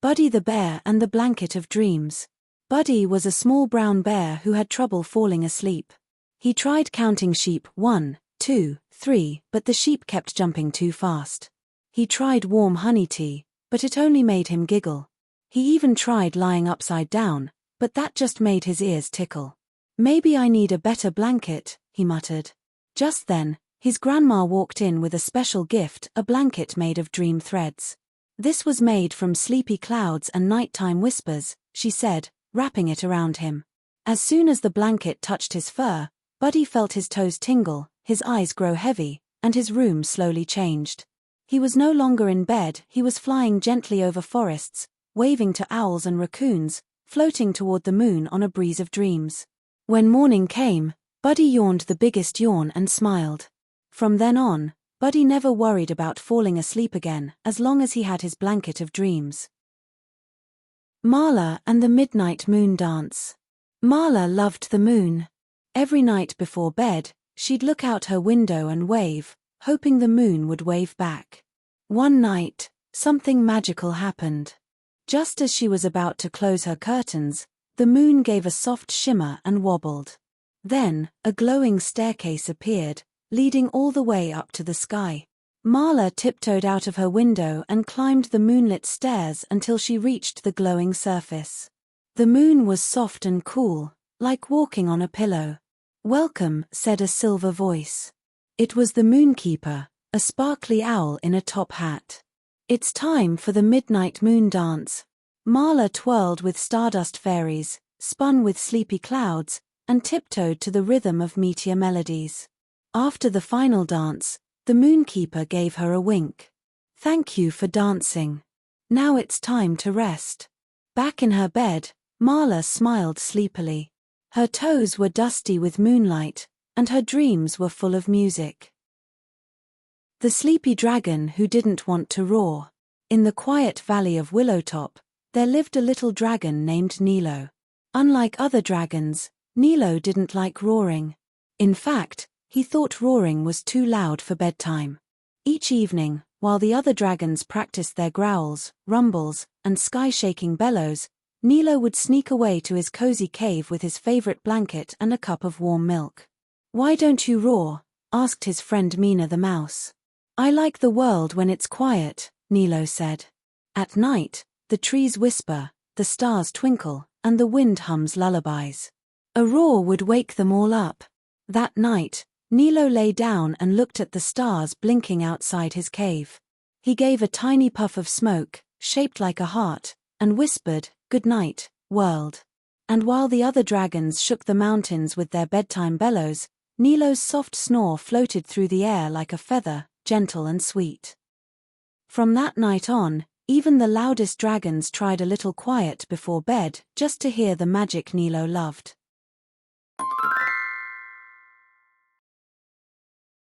Buddy the Bear and the Blanket of Dreams. Buddy was a small brown bear who had trouble falling asleep. He tried counting sheep 1, 2, 3, but the sheep kept jumping too fast. He tried warm honey tea, but it only made him giggle. He even tried lying upside down, but that just made his ears tickle. "Maybe I need a better blanket," he muttered. Just then, his grandma walked in with a special gift, a blanket made of dream threads. "This was made from sleepy clouds and nighttime whispers," she said, wrapping it around him. As soon as the blanket touched his fur, Buddy felt his toes tingle, his eyes grow heavy, and his room slowly changed. He was no longer in bed, he was flying gently over forests, waving to owls and raccoons, floating toward the moon on a breeze of dreams. When morning came, Buddy yawned the biggest yawn and smiled. From then on, Buddy never worried about falling asleep again, as long as he had his blanket of dreams. Marla and the Midnight Moon Dance. Marla loved the moon. Every night before bed, she'd look out her window and wave, hoping the moon would wave back. One night, something magical happened. Just as she was about to close her curtains, the moon gave a soft shimmer and wobbled. Then, a glowing staircase appeared, leading all the way up to the sky. Marla tiptoed out of her window and climbed the moonlit stairs until she reached the glowing surface. The moon was soft and cool, like walking on a pillow. "Welcome," said a silver voice. It was the moonkeeper, a sparkly owl in a top hat. "It's time for the midnight moon dance." Marla twirled with stardust fairies, spun with sleepy clouds, and tiptoed to the rhythm of meteor melodies. After the final dance, the moonkeeper gave her a wink. "Thank you for dancing. Now it's time to rest." Back in her bed, Marla smiled sleepily. Her toes were dusty with moonlight, and her dreams were full of music. The Sleepy Dragon Who Didn't Want to Roar. In the quiet valley of Willowtop, there lived a little dragon named Nilo. Unlike other dragons, Nilo didn't like roaring. In fact, he thought roaring was too loud for bedtime. Each evening, while the other dragons practiced their growls, rumbles, and sky-shaking bellows, Nilo would sneak away to his cozy cave with his favorite blanket and a cup of warm milk. "Why don't you roar?" asked his friend Mina the mouse. "I like the world when it's quiet," Nilo said. "At night, the trees whisper, the stars twinkle, and the wind hums lullabies. A roar would wake them all up." That night, Nilo lay down and looked at the stars blinking outside his cave. He gave a tiny puff of smoke, shaped like a heart, and whispered, "Good night, world." And while the other dragons shook the mountains with their bedtime bellows, Nilo's soft snore floated through the air like a feather, gentle and sweet. From that night on, even the loudest dragons tried a little quiet before bed, just to hear the magic Nilo loved.